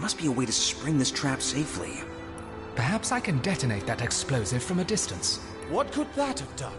must be a way to spring this trap safely. Perhaps I can detonate that explosive from a distance. What could that have done?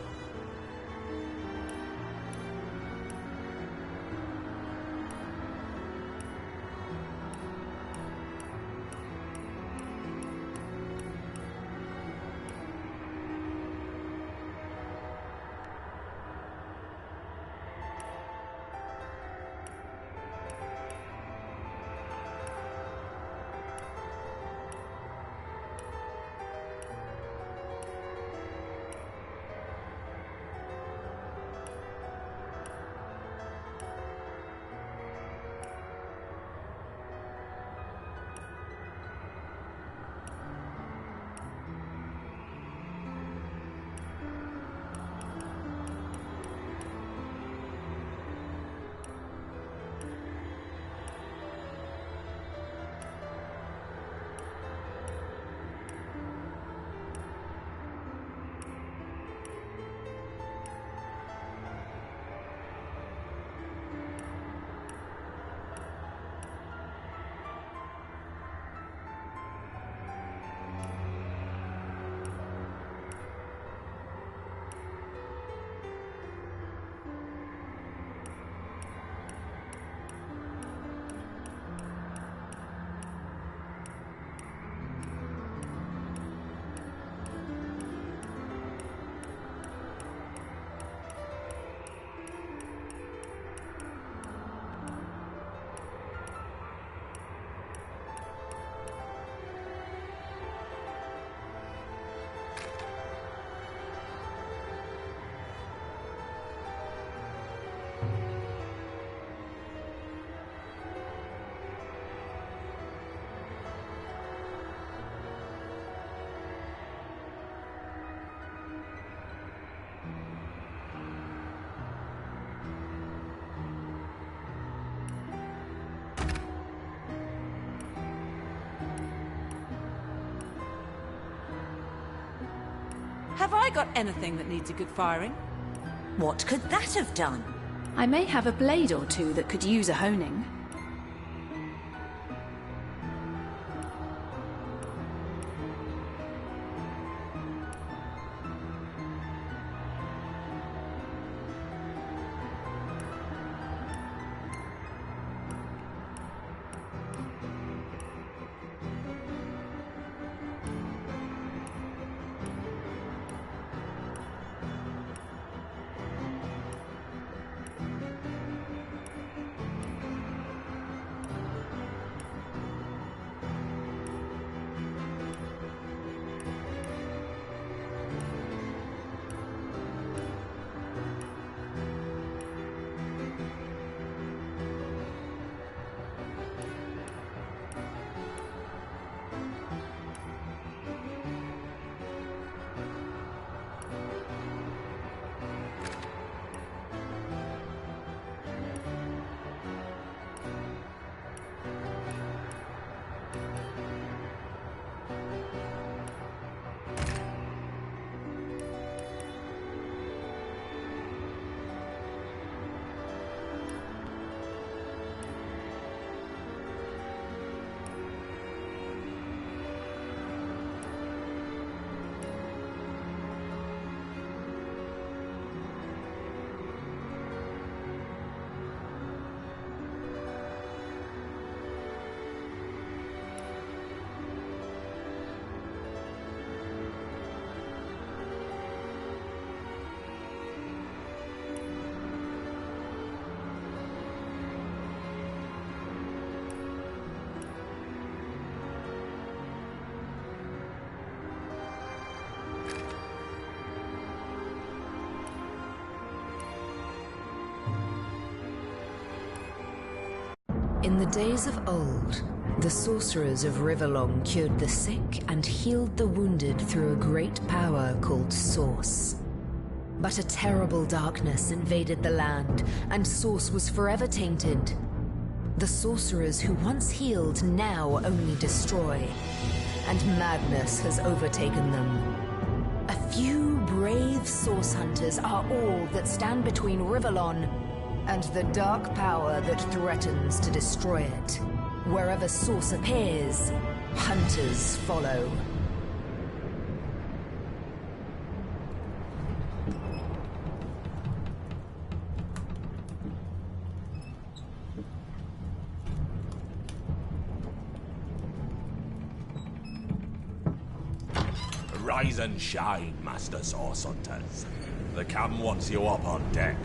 Have I got anything that needs a good firing? What could that have done? I may have a blade or two that could use a honing. In the days of old, the sorcerers of Riverlong cured the sick and healed the wounded through a great power called Source. But a terrible darkness invaded the land, and Source was forever tainted. The sorcerers who once healed now only destroy, and madness has overtaken them. A few brave Source hunters are all that stand between Riverlong and the dark power that threatens to destroy it. Wherever source appears, hunters follow. Rise and shine, Master Source Hunters. The captain wants you up on deck.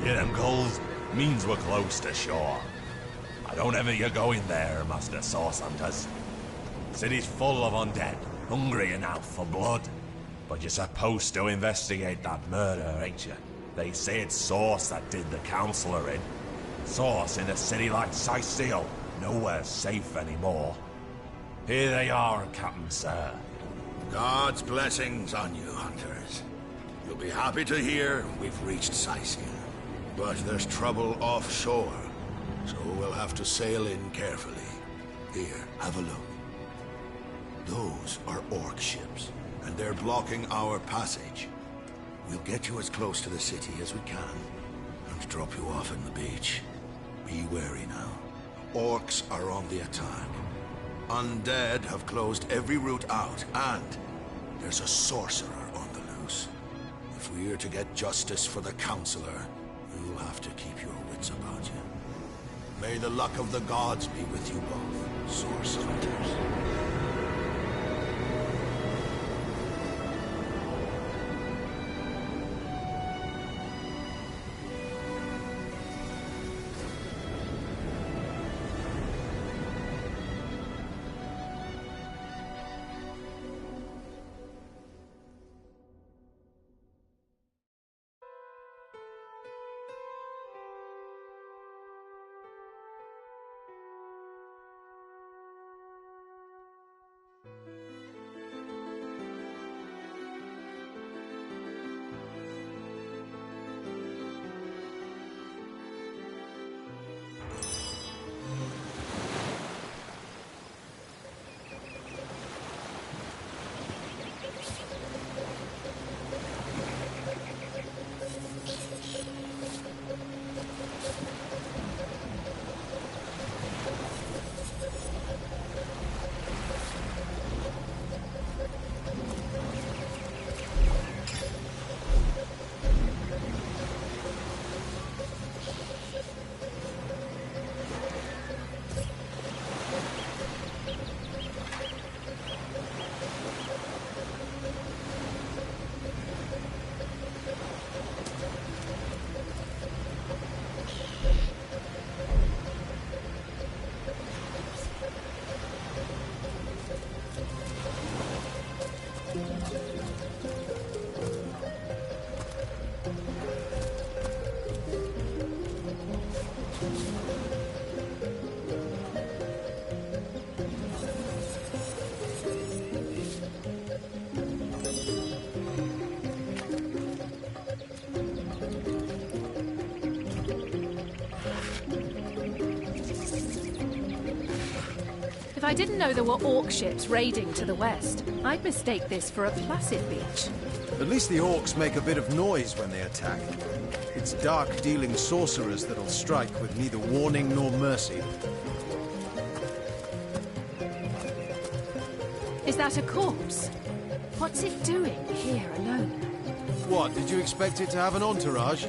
Hear them gulls? Means we're close to shore. I don't ever you go in there, Master Source Hunters. City's full of undead, hungry enough for blood. But you're supposed to investigate that murder, ain't you? They say it's Source that did the Counselor in. Source in a city like Sicil, nowhere safe anymore. Here they are, Captain Sir. God's blessings on you, hunters. You'll be happy to hear we've reached Sicil. But there's trouble offshore, so we'll have to sail in carefully. Here, have a look. Those are orc ships, and they're blocking our passage. We'll get you as close to the city as we can, and drop you off in the beach. Be wary now. Orcs are on the attack. Undead have closed every route out, and there's a sorcerer on the loose. If we're to get justice for the Counselor, you'll have to keep your wits about you. May the luck of the gods be with you both, Source Hunters. If I didn't know there were orc ships raiding to the west, I'd mistake this for a placid beach. At least the orcs make a bit of noise when they attack. It's dark-dealing sorcerers that'll strike with neither warning nor mercy. Is that a corpse? What's it doing here alone? What, did you expect it to have an entourage?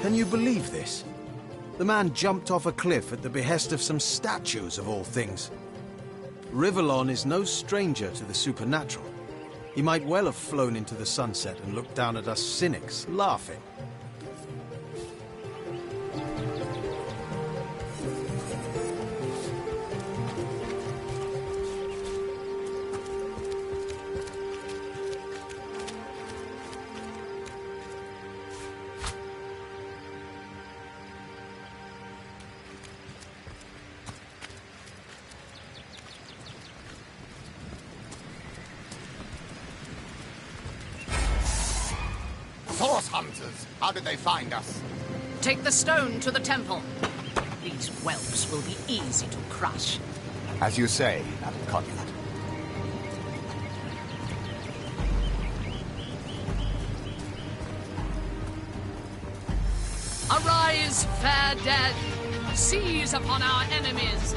Can you believe this? The man jumped off a cliff at the behest of some statues, of all things. Rivellon is no stranger to the supernatural. He might well have flown into the sunset and looked down at us cynics, laughing. Source hunters! How did they find us? Take the stone to the temple. These whelps will be easy to crush. As you say, Madam Conrad. Arise, fair dead! Seize upon our enemies!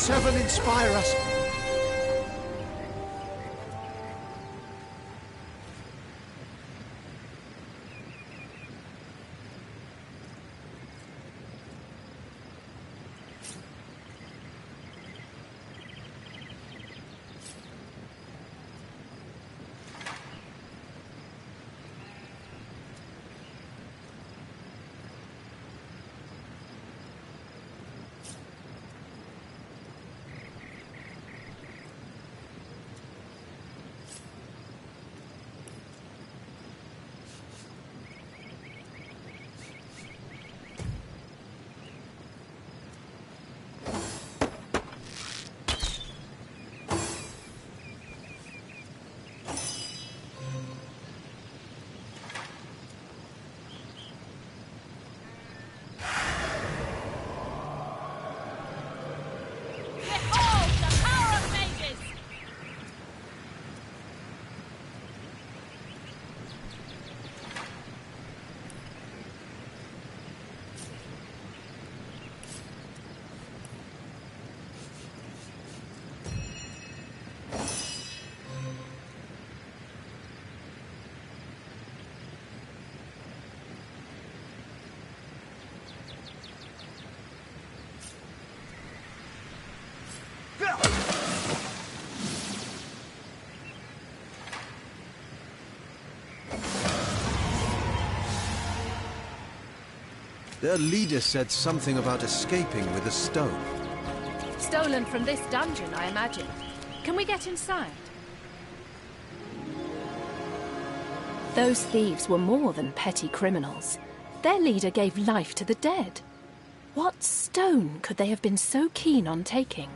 Seven inspire us. Their leader said something about escaping with a stone. Stolen from this dungeon, I imagine. Can we get inside? Those thieves were more than petty criminals. Their leader gave life to the dead. What stone could they have been so keen on taking?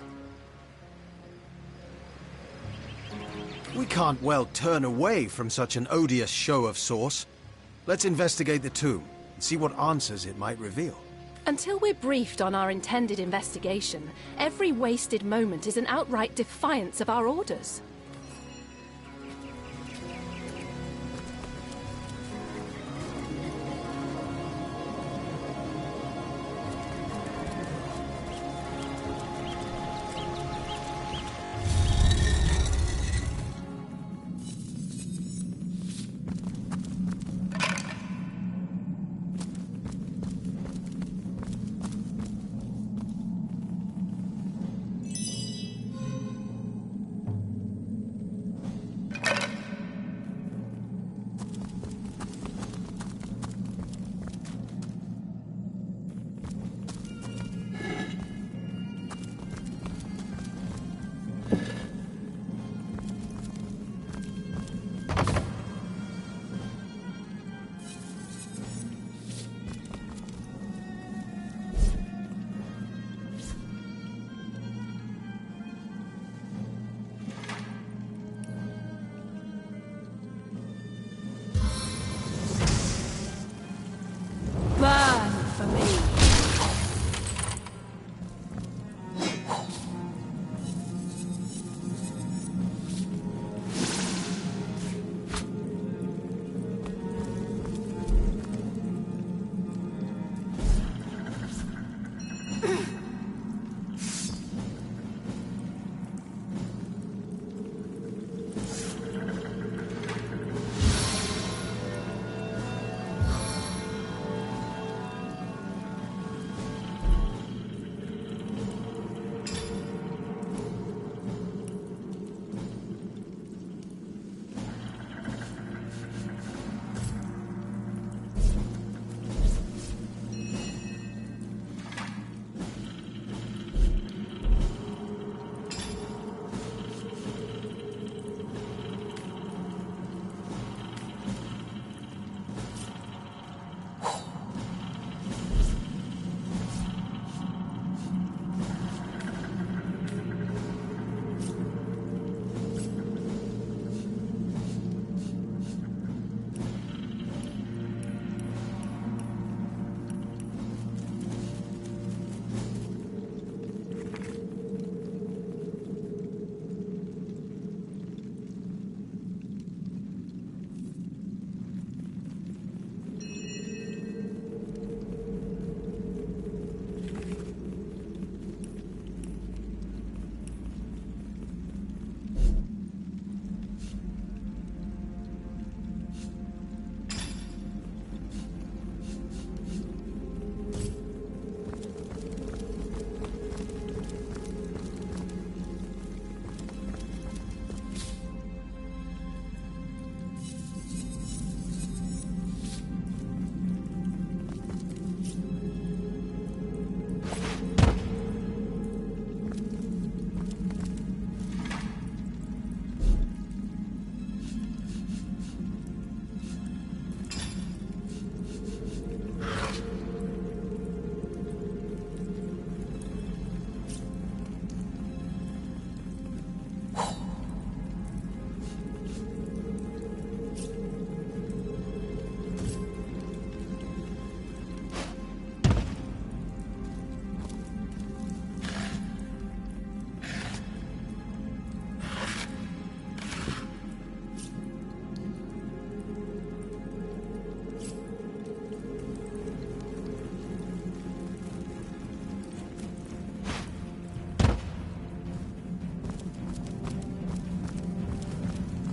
We can't well turn away from such an odious show of source. Let's investigate the tomb and see what answers it might reveal. Until we're briefed on our intended investigation, every wasted moment is an outright defiance of our orders.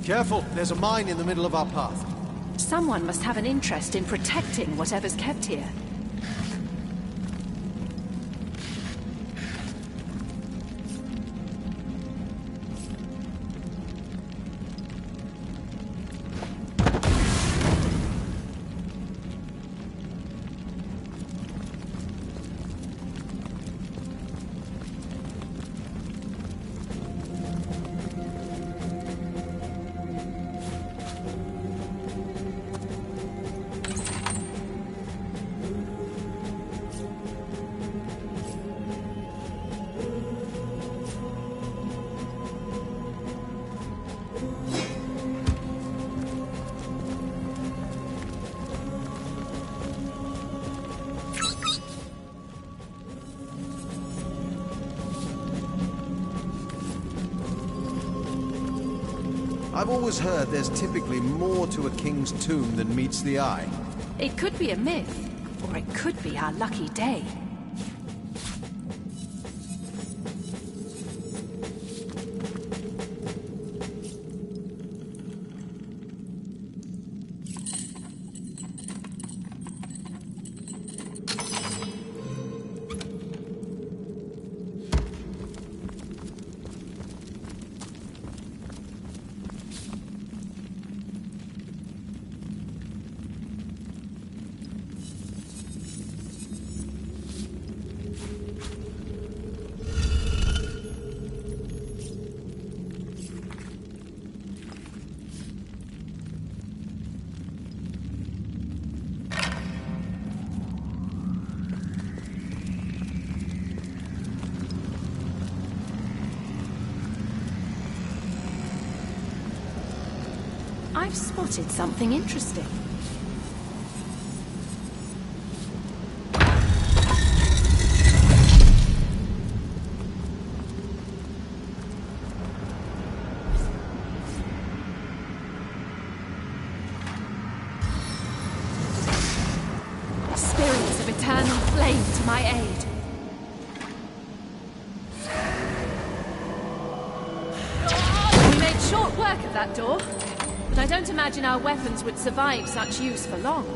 Careful, there's a mine in the middle of our path. Someone must have an interest in protecting whatever's kept here. I've always heard there's typically more to a king's tomb than meets the eye. It could be a myth, or it could be our lucky day. I've spotted something interesting. Spirits of eternal flame to my aid. We made short work of that door. But I don't imagine our weapons would survive such use for long.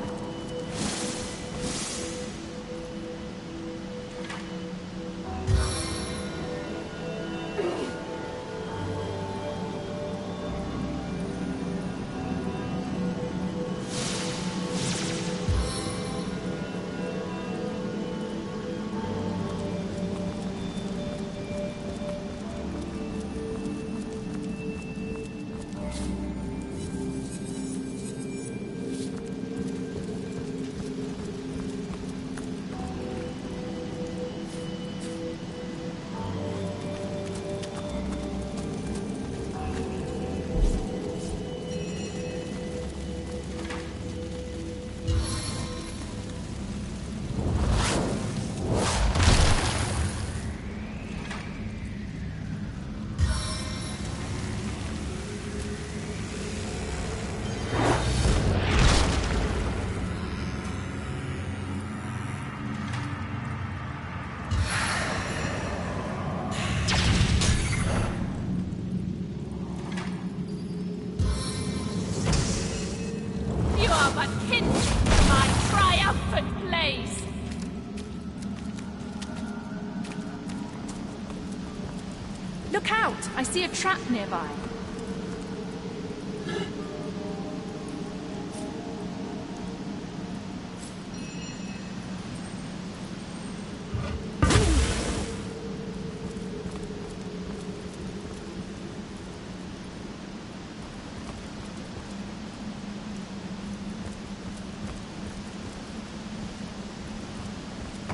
Look out! I see a trap nearby.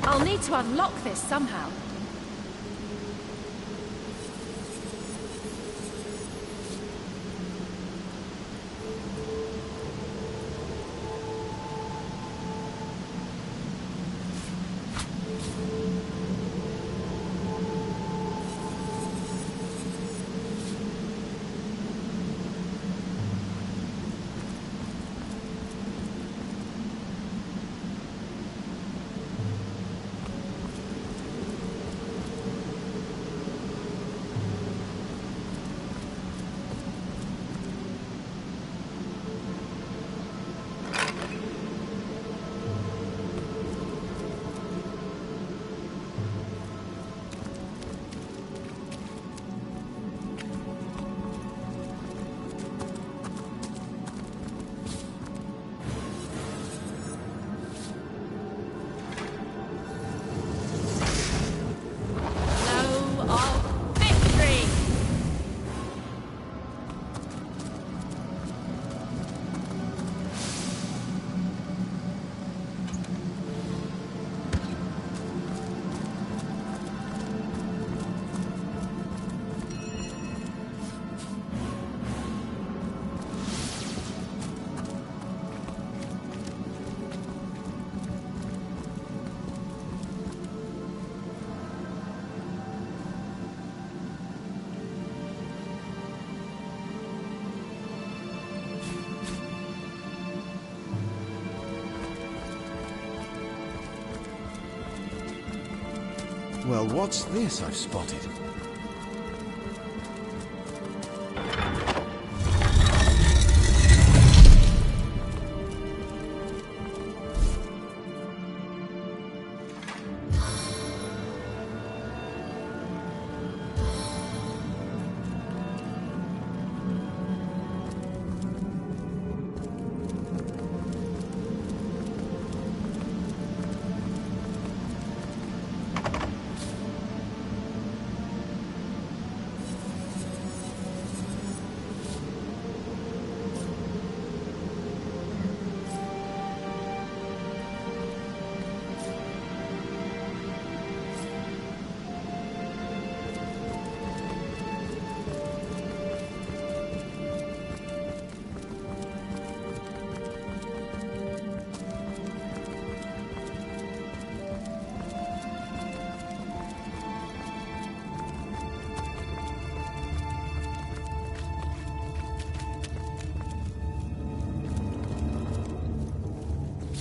I'll need to unlock this somehow. Well, what's this I've spotted?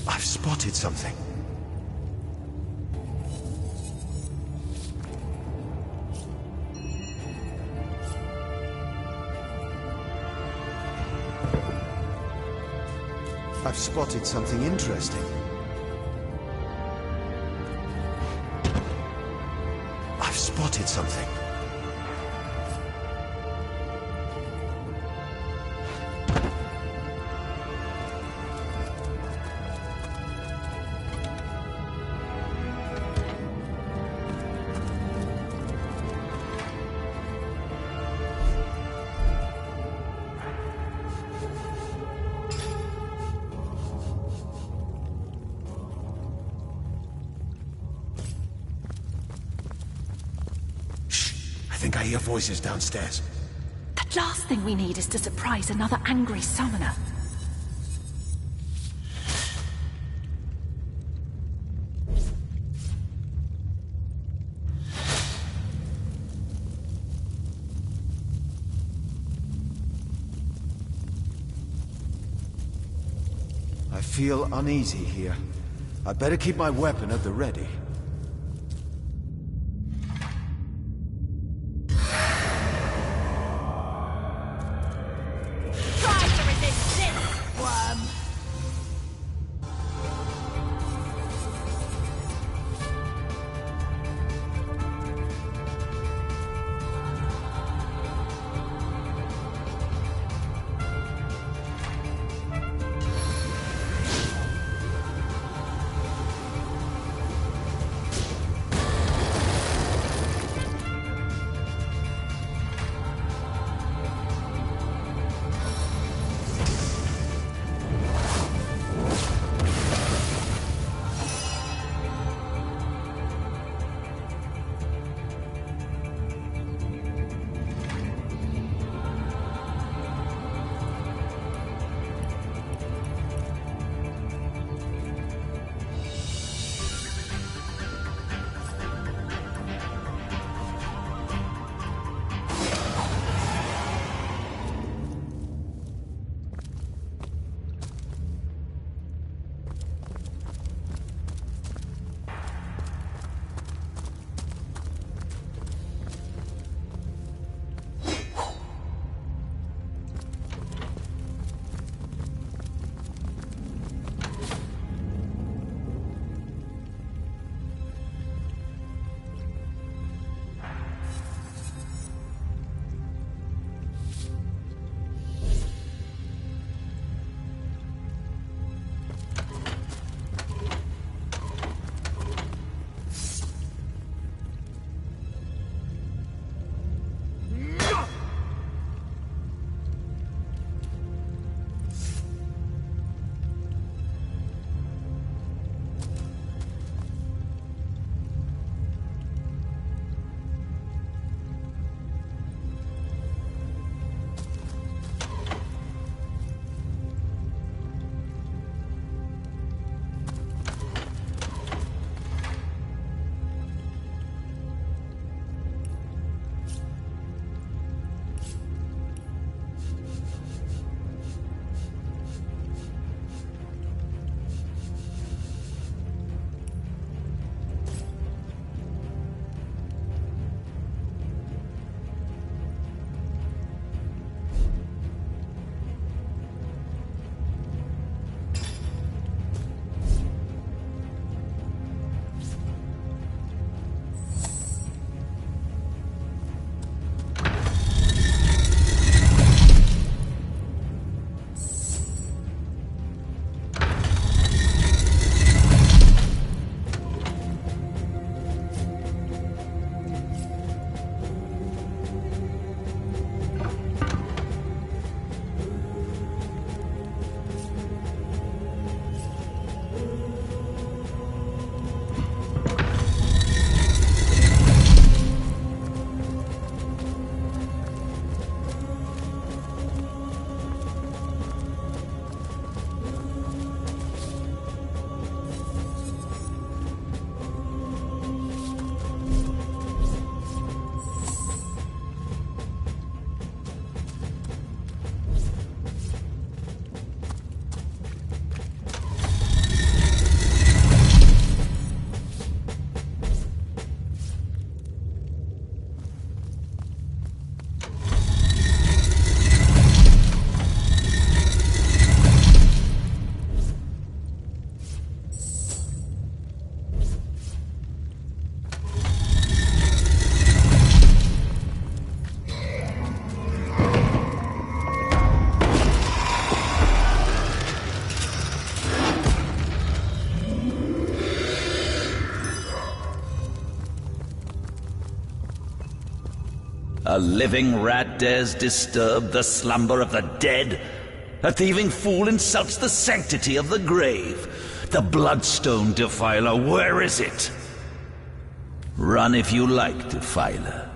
I've spotted something. I've spotted something interesting. I've spotted something. I think I hear voices downstairs. The last thing we need is to surprise another angry summoner. I feel uneasy here. I'd better keep my weapon at the ready. A living rat dares disturb the slumber of the dead? A thieving fool insults the sanctity of the grave. The Bloodstone Defiler, where is it? Run if you like, Defiler.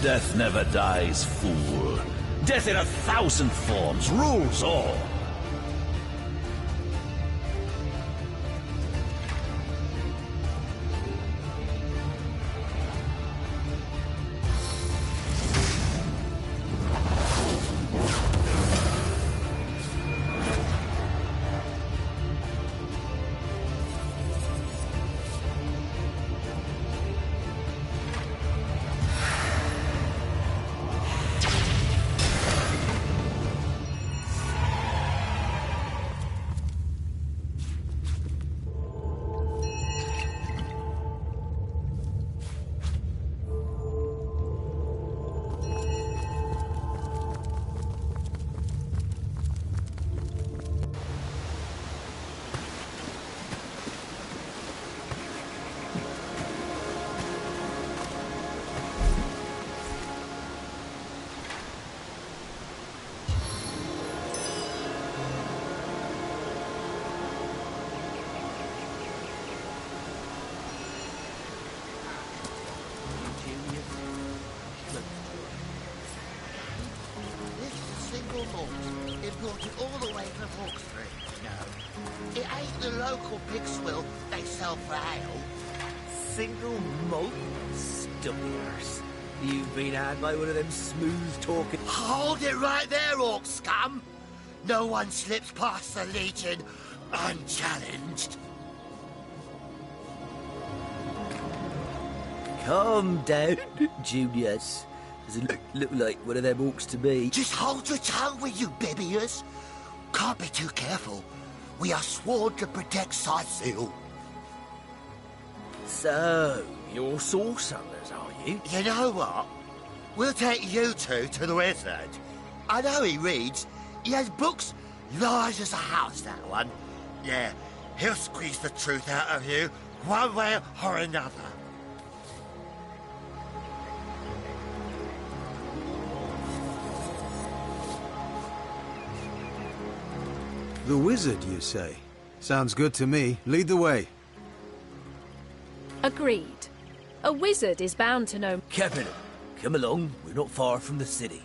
Death never dies, fool. Death in 1,000 forms rules all. It brought it all the way from Hawkesbury. No, it ain't the local pig swill they sell for ale. Single malt? Stubbiers. You've been had by one of them smooth-talking... Hold it right there, orc scum! No one slips past the Legion unchallenged. Calm down, Juniors. Doesn't look like one of them orcs to me. Just hold your tongue with you, babyers. Can't be too careful. We are sworn to protect Sightseal. So, you're sorcerers, are you? You know what? We'll take you two to the wizard. I know he reads. He has books large as a house, that one. Yeah, he'll squeeze the truth out of you, one way or another. The wizard, you say? Sounds good to me. Lead the way. Agreed. A wizard is bound to know... Capital. Come along, we're not far from the city.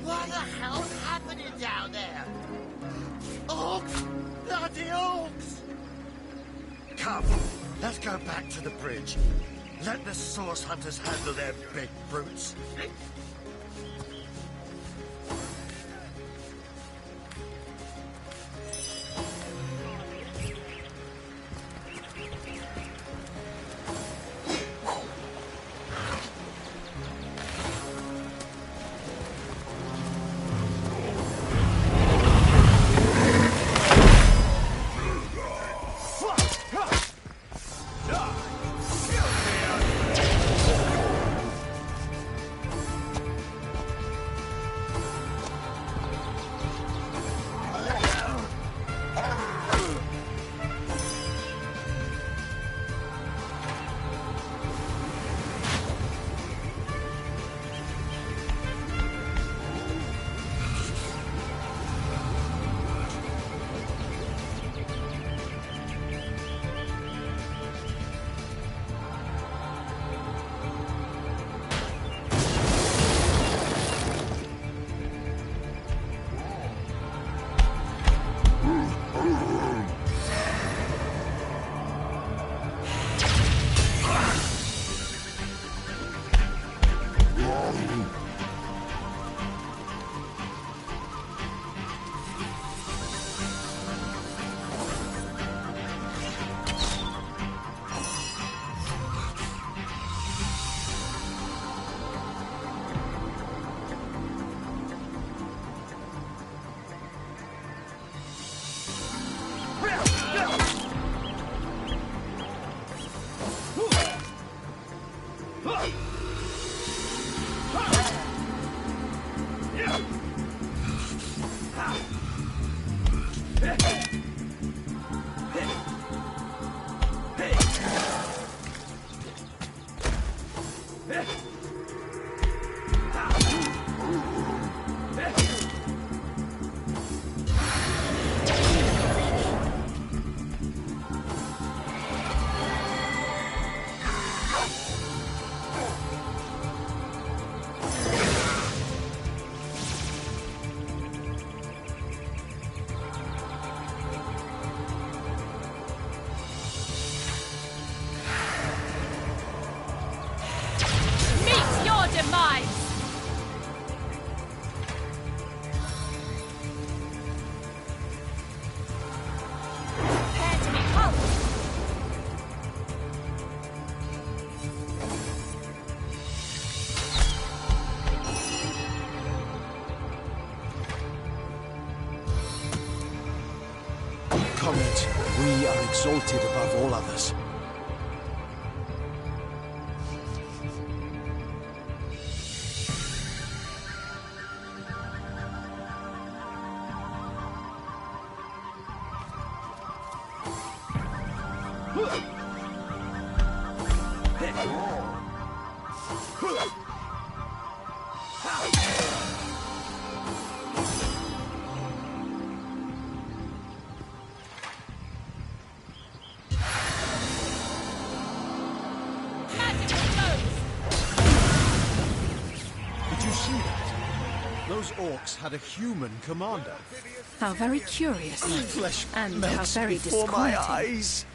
What the hell's happening down there? Orcs! Bloody orcs! Come, let's go back to the bridge. Let the source hunters handle their big brutes. Comet, we are exalted above all others. Those orcs had a human commander. How very curious. Flesh and how melts very before my disquieting. eyes.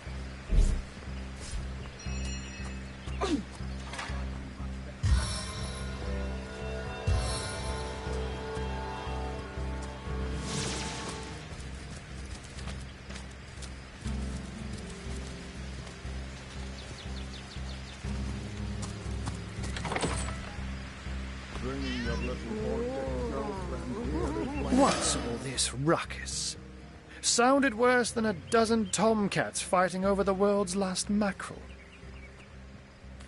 What's all this ruckus? Sounded worse than a dozen tomcats fighting over the world's last mackerel.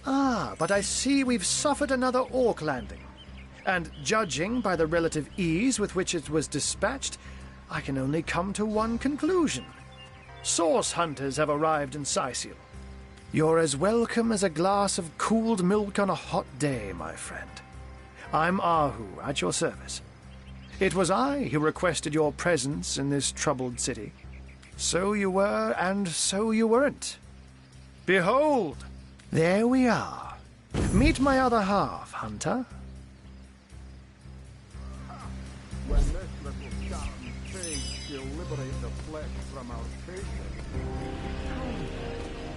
Ah, but I see we've suffered another orc landing. And judging by the relative ease with which it was dispatched, I can only come to one conclusion. Source hunters have arrived in Sicil. You're as welcome as a glass of cooled milk on a hot day, my friend. I'm Ahu, at your service. It was I who requested your presence in this troubled city. So you were, and so you weren't. Behold, there we are. Meet my other half, hunter. When this little charm fades, she'll liberate the flesh from our faces.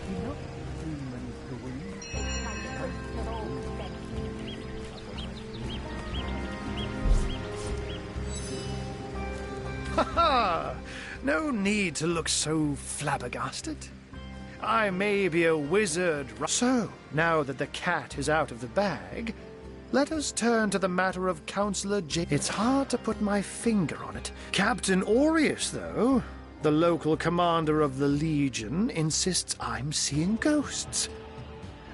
Enough humans doing. Ha ha! No need to look so flabbergasted. I may be a wizard. So, now that the cat is out of the bag, let us turn to the matter of Councillor J. It's hard to put my finger on it. Captain Aureus, though, the local commander of the Legion, insists I'm seeing ghosts.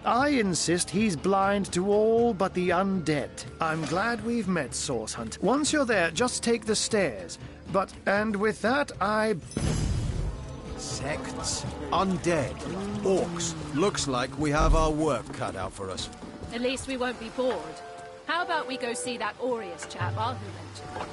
I insist he's blind to all but the undead. I'm glad we've met, Source Hunt. Once you're there, just take the stairs. And with that, Sects, undead, orcs. Looks like we have our work cut out for us. At least we won't be bored. How about we go see that Aureus chap Ahu mentioned?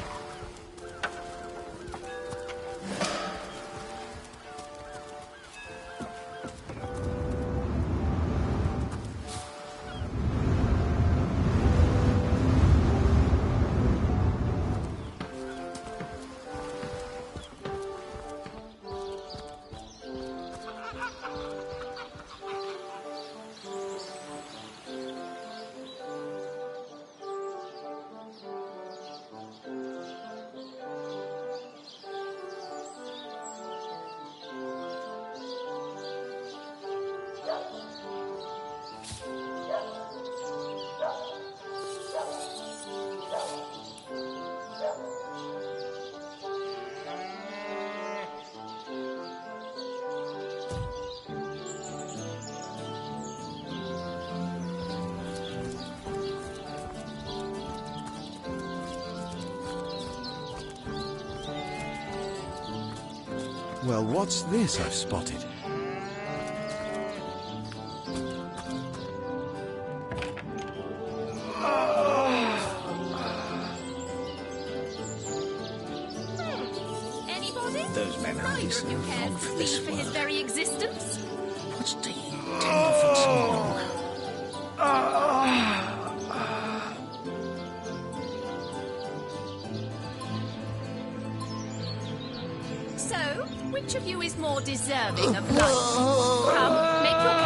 Well, what's this I've spotted? Anybody? Those men are Neither of you cares to this for his very existence? What's taking Tenderfoot so long? So, which of you is more deserving of life? Come, make your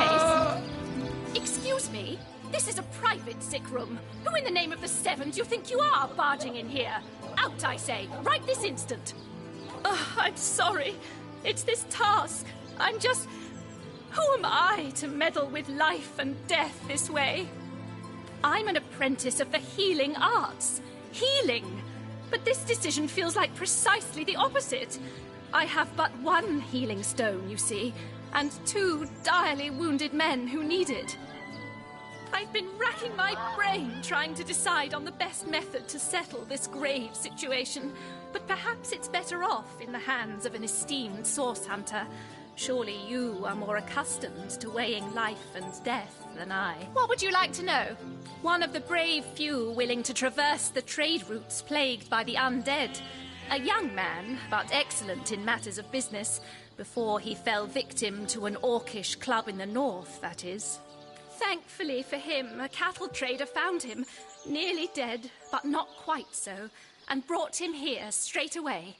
case. Excuse me, this is a private sick room. Who in the name of the Sevens you think you are barging in here? Out, I say, right this instant. Oh, I'm sorry. It's this task. I'm just... Who am I to meddle with life and death this way? I'm an apprentice of the healing arts. Healing! But this decision feels like precisely the opposite. I have but one healing stone, you see, and 2 direly wounded men who need it. I've been racking my brain trying to decide on the best method to settle this grave situation, but perhaps it's better off in the hands of an esteemed source hunter. Surely you are more accustomed to weighing life and death than I. What would you like to know? One of the brave few willing to traverse the trade routes plagued by the undead. A young man, but excellent in matters of business, before he fell victim to an orcish club in the north, that is. Thankfully for him, a cattle trader found him, nearly dead, but not quite so, and brought him here straight away.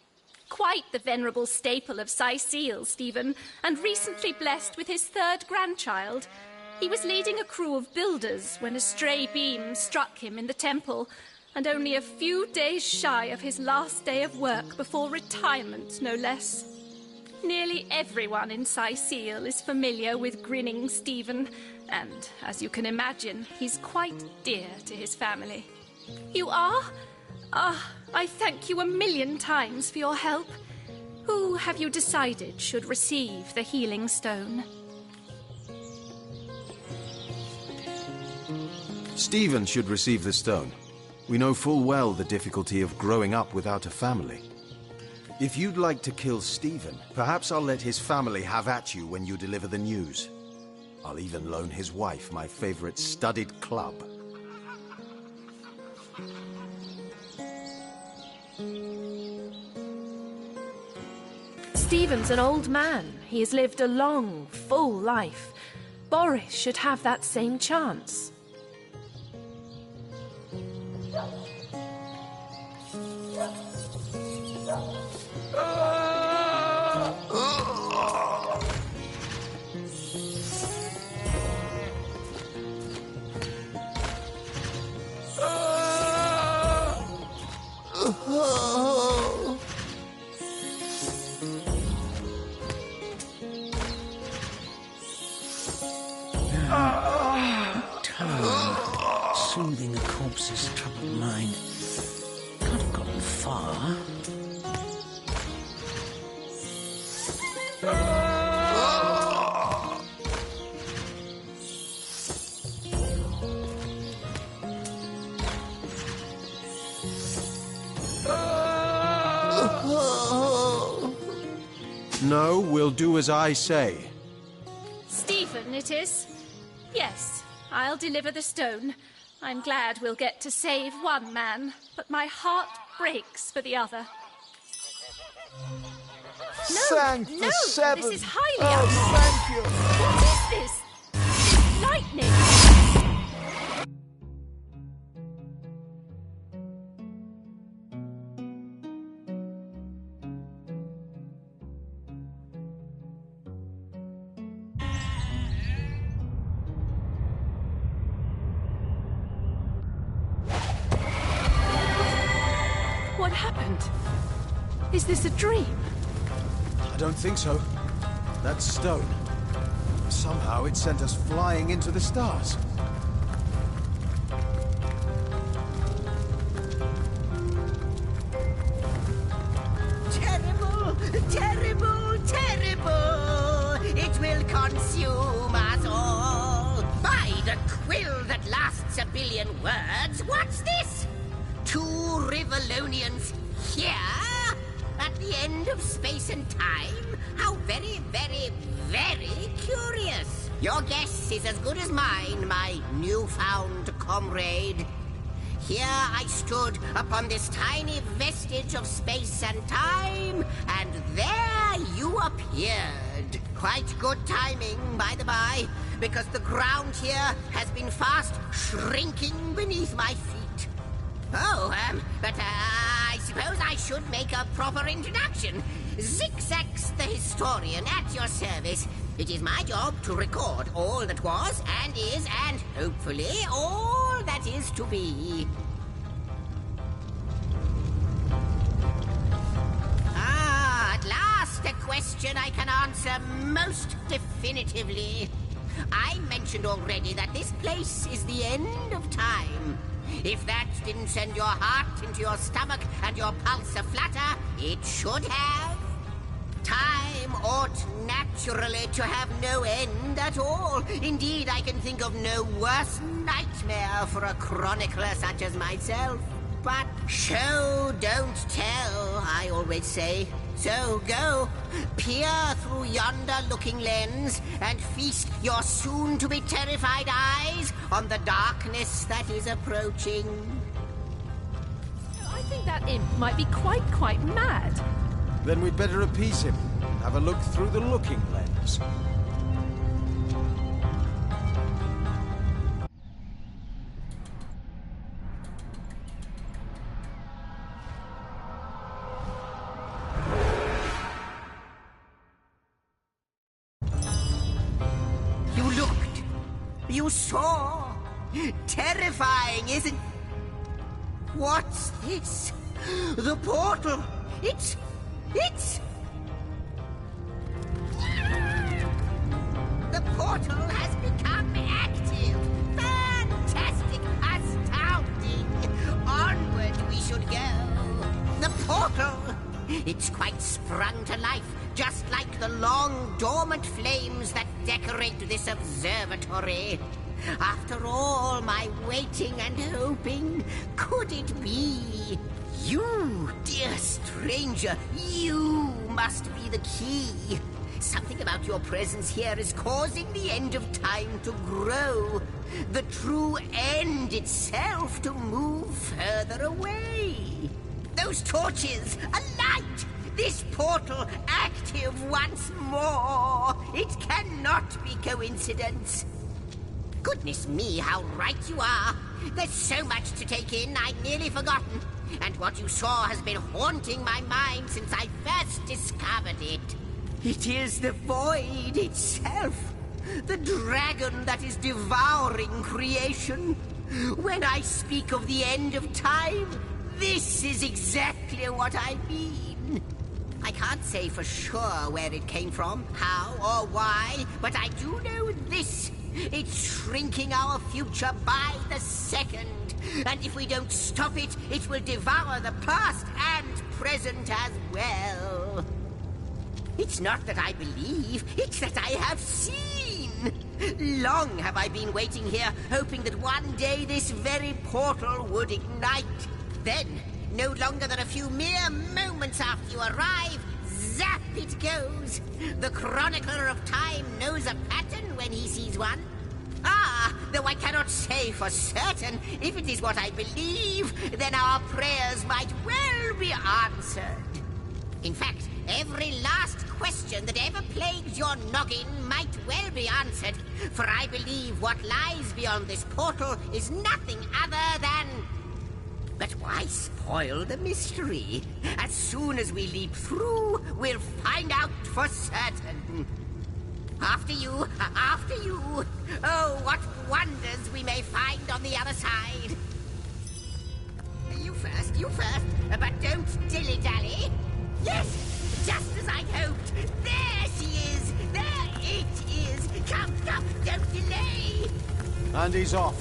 Quite the venerable staple of Sicile, Stephen, and recently blessed with his 3rd grandchild. He was leading a crew of builders when a stray beam struck him in the temple, and only a few days shy of his last day of work before retirement, no less. Nearly everyone in Sicile is familiar with Grinning Stephen, and, as you can imagine, he's quite dear to his family. You are? I thank you a million times for your help. Who have you decided should receive the healing stone? Stephen should receive the stone. We know full well the difficulty of growing up without a family. If you'd like to kill Stephen, perhaps I'll let his family have at you when you deliver the news. I'll even loan his wife my favorite studded club. Stephen's an old man. He has lived a long, full life. Boris should have that same chance. Soothing a corpse's troubled mind. Can't have gotten far. No, we'll do as I say. Stephen, it is? Yes, I'll deliver the stone. I'm glad we'll get to save one man, but my heart breaks for the other. No, this is highly thank you. What is this? Lightning! What happened? Is this a dream? I don't think so. That stone. Somehow it sent us flying into the stars. Terrible, terrible, terrible! It will consume us all. By the quill that lasts a billion words, what's this? 2 Rivalonians here? At the end of space and time? How very, very, very curious. Your guess is as good as mine, my newfound comrade. Here I stood upon this tiny vestige of space and time, and there you appeared. Quite good timing, by the by, because the ground here has been fast shrinking beneath my feet. Oh, but I suppose I should make a proper introduction. Zigzags the historian at your service. It is my job to record all that was and is and hopefully all that is to be. At last a question I can answer most definitively. I mentioned already that this place is the end of time. If that didn't send your heart into your stomach and your pulse a-flutter, it should have. Time ought naturally to have no end at all. Indeed, I can think of no worse nightmare for a chronicler such as myself. But show, don't tell, I always say. So go, peer through yonder looking lens and feast your soon-to-be terrified eyes on the darkness that is approaching. I think that imp might be quite mad. Then we'd better appease him. Have a look through the looking lens. You saw? Terrifying, isn't... What's this? The portal! It's... The portal has become active! Fantastic! Astounding! Onward we should go! The portal! It's quite sprung to life, just like the long, dormant flames that decorate this observatory. After all my waiting and hoping, could it be? You, dear stranger, you must be the key. Something about your presence here is causing the end of time to grow. The true end itself to move further away. Those torches, alight! This portal active once more. It cannot be coincidence. Goodness me, how right you are. There's so much to take in, I'd nearly forgotten. And what you saw has been haunting my mind since I first discovered it. It is the void itself. The dragon that is devouring creation. When I speak of the end of time, this is exactly what I mean. I can't say for sure where it came from, how or why, but I do know this. It's shrinking our future by the second. And if we don't stop it, it will devour the past and present as well. It's not that I believe, it's that I have seen. Long have I been waiting here, hoping that one day this very portal would ignite. Then, no longer than a few mere moments after you arrive, zap it goes. The chronicler of time knows a pattern when he sees one. Ah, though I cannot say for certain, if it is what I believe, then our prayers might well be answered. In fact, every last question that ever plagues your noggin might well be answered, for I believe what lies beyond this portal is nothing other than... But why spoil the mystery? As soon as we leap through, we'll find out for certain. After you, after you. Oh, what wonders we may find on the other side. You first, but don't dilly-dally. Yes, just as I hoped. There she is, there it is. Come, don't delay. And he's off.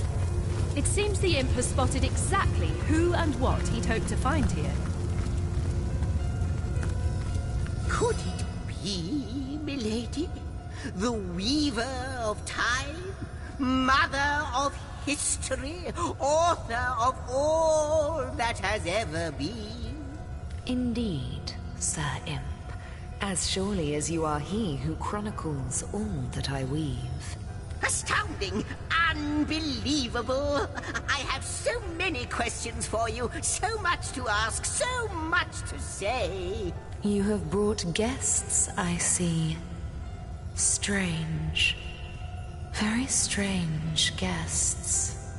It seems the imp has spotted exactly who and what he'd hoped to find here. Could it be, milady? The weaver of time? Mother of history? Author of all that has ever been? Indeed, Sir Imp. As surely as you are he who chronicles all that I weave. Astounding! Unbelievable! I have so many questions for you, so much to ask, so much to say. You have brought guests, I see. Strange. Very strange guests.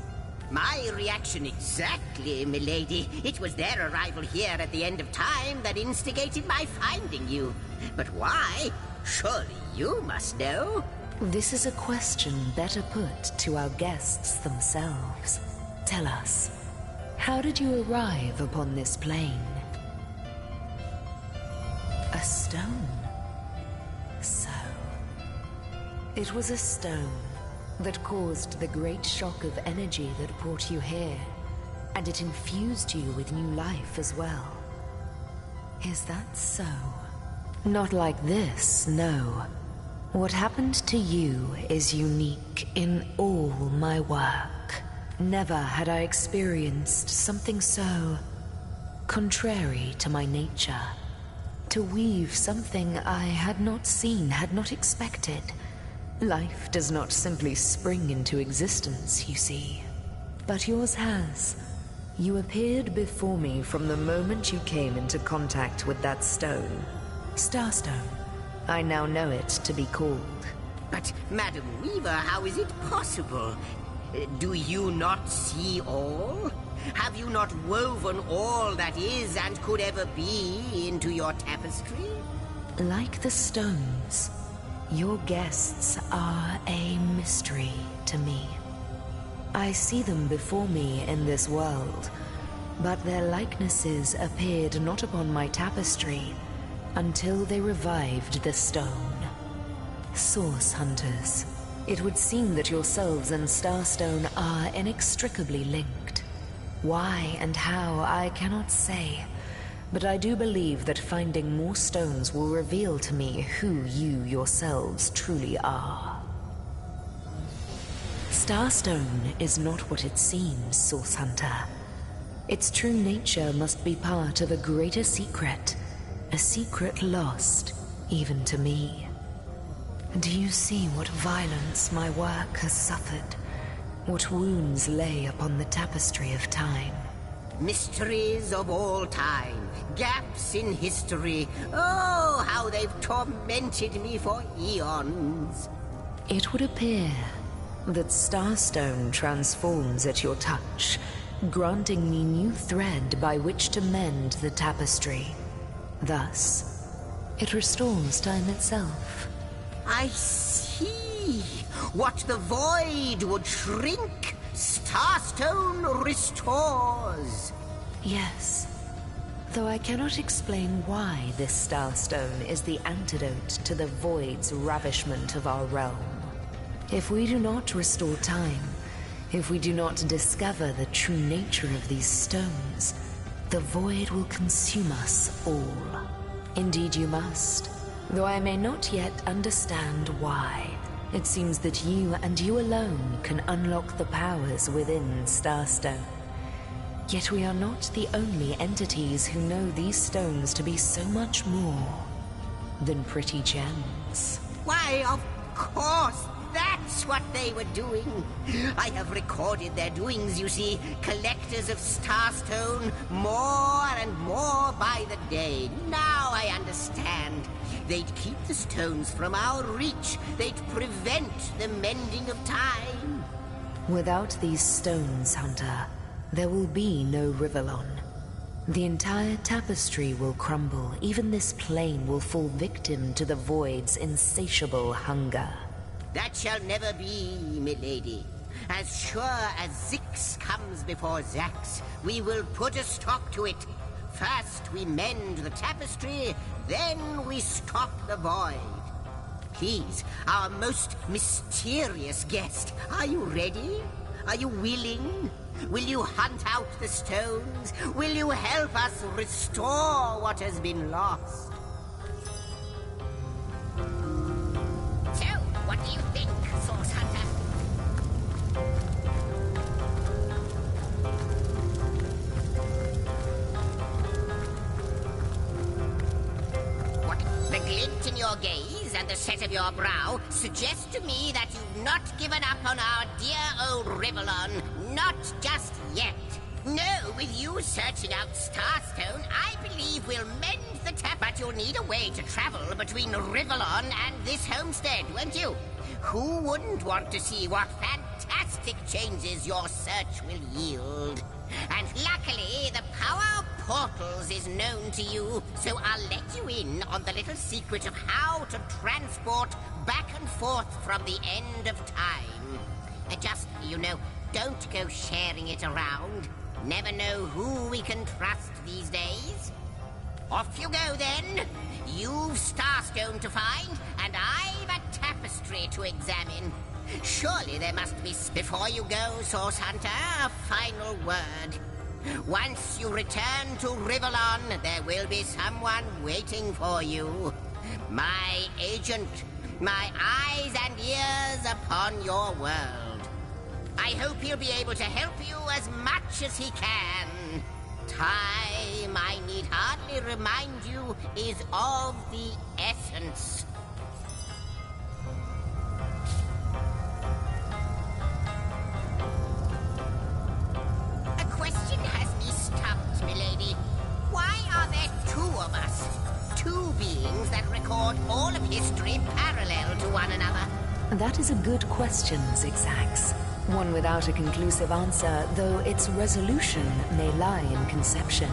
My reaction exactly, milady. It was their arrival here at the end of time that instigated my finding you. But why? Surely you must know. This is a question better put to our guests themselves. Tell us, how did you arrive upon this plane? A stone. So, it was a stone that caused the great shock of energy that brought you here, and it infused you with new life as well. Is that so? Not like this, no. What happened to you is unique in all my work. Never had I experienced something so contrary to my nature. To weave something I had not seen, had not expected. Life does not simply spring into existence, you see. But yours has. You appeared before me from the moment you came into contact with that stone. Starstone. I now know it to be called. But, Madam Weaver, how is it possible? Do you not see all? Have you not woven all that is and could ever be into your tapestry? Like the stones, Your guests are a mystery to me. I see them before me in this world, but their likenesses appeared not upon my tapestry until they revived the stone. Source hunters, it would seem that yourselves and Starstone are inextricably linked. Why and how, I cannot say, but I do believe that finding more stones will reveal to me who you yourselves truly are. Starstone is not what it seems, Source Hunter. Its true nature must be part of a greater secret, a secret lost even to me. Do you see what violence my work has suffered? What wounds lay upon the tapestry of time? Mysteries of all time, gaps in history. Oh, how they've tormented me for eons. It would appear that Starstone transforms at your touch, granting me new thread by which to mend the tapestry. Thus, it restores time itself. I see. What the void would shrink, Starstone restores. Yes, though I cannot explain why this Starstone is the antidote to the void's ravishment of our realm. If we do not restore time, if we do not discover the true nature of these stones, the void will consume us all. Indeed you must, though I may not yet understand why. It seems that you and you alone can unlock the powers within Starstone. Yet we are not the only entities who know these stones to be so much more than pretty gems. Why, of course, that's what they were doing. I have recorded their doings, you see. Collectors of Starstone, more and more by the day. Now I understand. They'd keep the stones from our reach. They'd prevent the mending of time. Without these stones, Hunter, there will be no Rivellon. The entire tapestry will crumble. Even this plane will fall victim to the void's insatiable hunger. That shall never be, milady. As sure as Zix comes before Zax, we will put a stop to it. First we mend the tapestry, then we stop the void. Please, our most mysterious guest, are you ready? Are you willing? Will you hunt out the stones? Will you help us restore what has been lost? So, what do you think, Source Hunter? What? The glint in your gaze and the set of your brow suggest to me that you've not given up on our dear old Rivellon. Not just yet. No, with you searching out Starstone, I believe we'll mend the tap. But you'll need a way to travel between Rivellon and this homestead, won't you? Who wouldn't want to see what fantastic changes your search will yield? And luckily, the power of portals is known to you, so I'll let you in on the little secret of how to transport back and forth from the end of time. Just, you know, don't go sharing it around. Never know who we can trust these days. Off you go, then. You've Starstone to find, and I've a tapestry to examine. Surely there must be... Before you go, Source Hunter, a final word. Once you return to Rivellon, there will be someone waiting for you. My agent, my eyes and ears upon your world. I hope he'll be able to help you as much as he can. Time, I need hardly remind you, is of the essence. A question has me stumped, milady. Why are there two of us? Two beings that record all of history parallel to one another? That is a good question, Zigzags. One without a conclusive answer, though its resolution may lie in conception.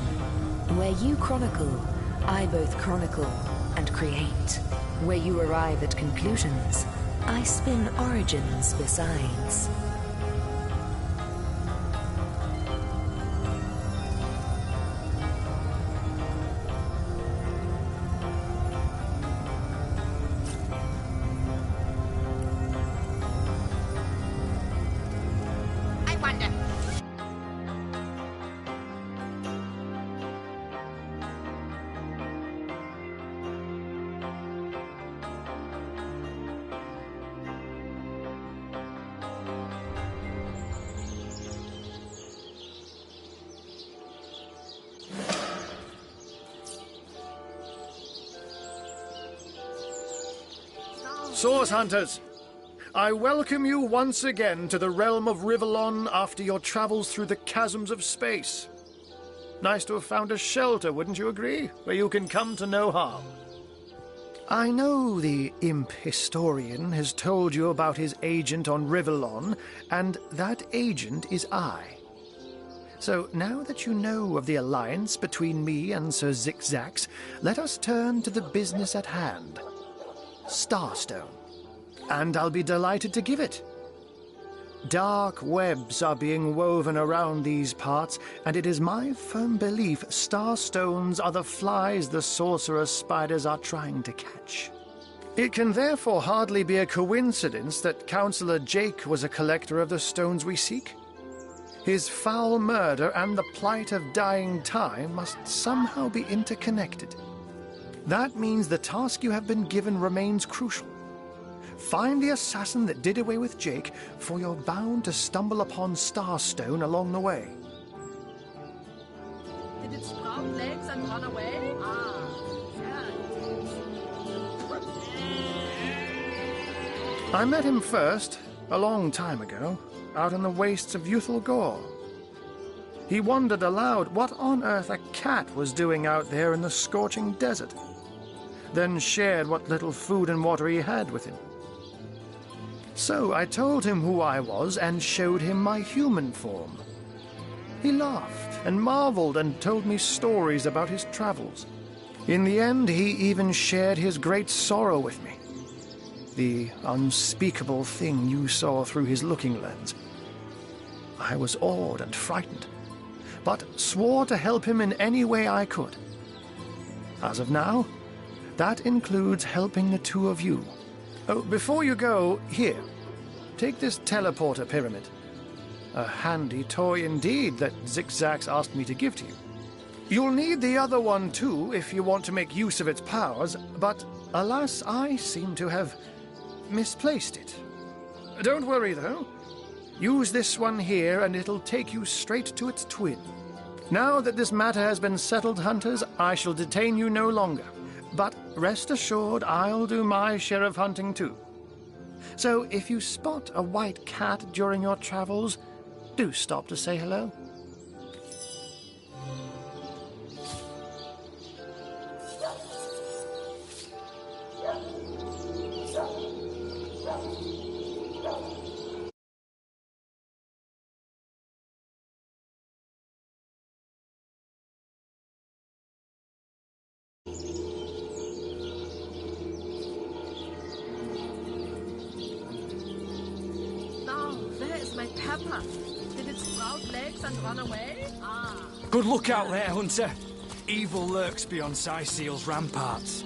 Where you chronicle, I both chronicle and create. Where you arrive at conclusions, I spin origins besides. I wonder. Source Hunters, I welcome you once again to the realm of Rivellon after your travels through the chasms of space. Nice to have found a shelter, wouldn't you agree? Where you can come to no harm. I know the imp historian has told you about his agent on Rivellon, and that agent is I. So now that you know of the alliance between me and Sir Zigzags, let us turn to the business at hand. Starstone. And I'll be delighted to give it. Dark webs are being woven around these parts, and it is my firm belief starstones are the flies the sorcerer's spiders are trying to catch. It can therefore hardly be a coincidence that Councillor Jake was a collector of the stones we seek. His foul murder and the plight of dying time must somehow be interconnected. That means the task you have been given remains crucial. Find the assassin that did away with Jake, for you're bound to stumble upon Starstone along the way. Did it sprout legs and run away? I met him first, a long time ago, out in the wastes of Youthful Gore. He wondered aloud what on earth a cat was doing out there in the scorching desert, then shared what little food and water he had with him. So I told him who I was and showed him my human form. He laughed and marveled and told me stories about his travels. In the end, he even shared his great sorrow with me. The unspeakable thing you saw through his looking lens. I was awed and frightened, but swore to help him in any way I could. As of now, that includes helping the two of you. Oh, before you go, here, take this teleporter pyramid. A handy toy indeed that Zigzags asked me to give to you. You'll need the other one too if you want to make use of its powers, but alas, I seem to have misplaced it. Don't worry though. Use this one here and it'll take you straight to its twin. Now that this matter has been settled, Hunters, I shall detain you no longer. But rest assured, I'll do my share of hunting too. So if you spot a white cat during your travels, do stop to say hello. Pepper. Did it sprout legs and run away? Good luck out there, Hunter. Evil lurks beyond Cyseal's ramparts.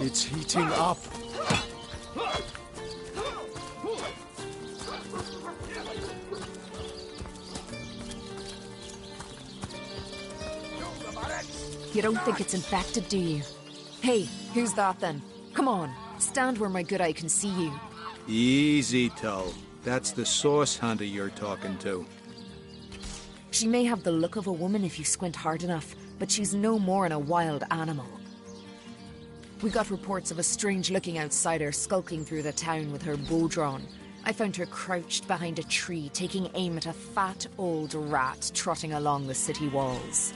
It's heating up. You don't think it's infected, do you? Hey, who's that then? Come on, stand where my good eye can see you. Easy, Toe. That's the source hunter you're talking to. She may have the look of a woman if you squint hard enough, but she's no more than a wild animal. We got reports of a strange-looking outsider skulking through the town with her bow drawn. I found her crouched behind a tree, taking aim at a fat old rat trotting along the city walls.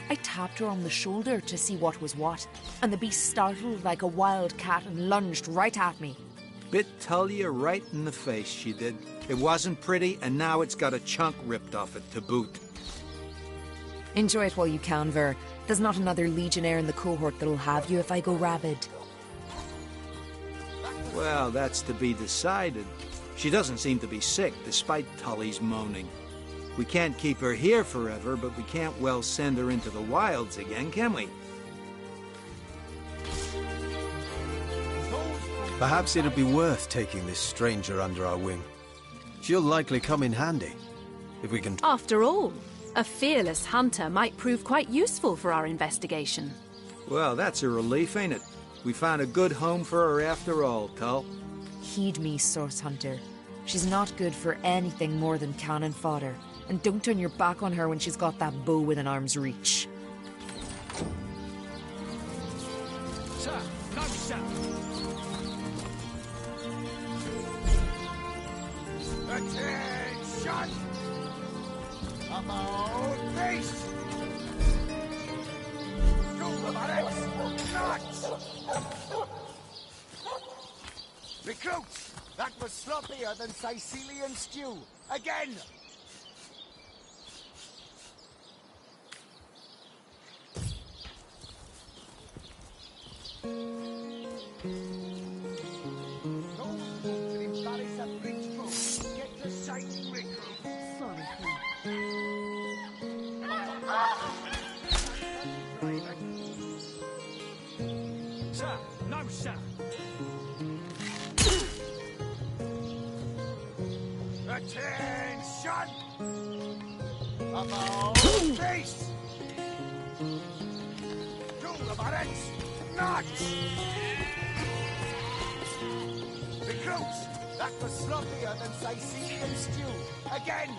I tapped her on the shoulder to see what was what, and the beast startled like a wild cat and lunged right at me. Bit Tullia right in the face, she did. It wasn't pretty, and now it's got a chunk ripped off it to boot. Enjoy it while you can, Ver. There's not another legionnaire in the cohort that'll have you if I go rabid. Well, that's to be decided. She doesn't seem to be sick, despite Tully's moaning. We can't keep her here forever, but we can't well send her into the wilds again, can we? Perhaps it'd be worth taking this stranger under our wing. She'll likely come in handy, if we can... After all, a fearless hunter might prove quite useful for our investigation. Well, that's a relief, ain't it? We found a good home for her after all, Tull. Heed me, Source Hunter. She's not good for anything more than cannon fodder. And don't turn your back on her when she's got that bow within arm's reach. Sir, no, sir. Attention! About face! Nuts! Recruits! That was sloppier than Sicilian stew. Again! Sir, no, sir. Attention! About face! To the barracks! Nuts! Recruits! That was sloppier than Sicilian stew. Again!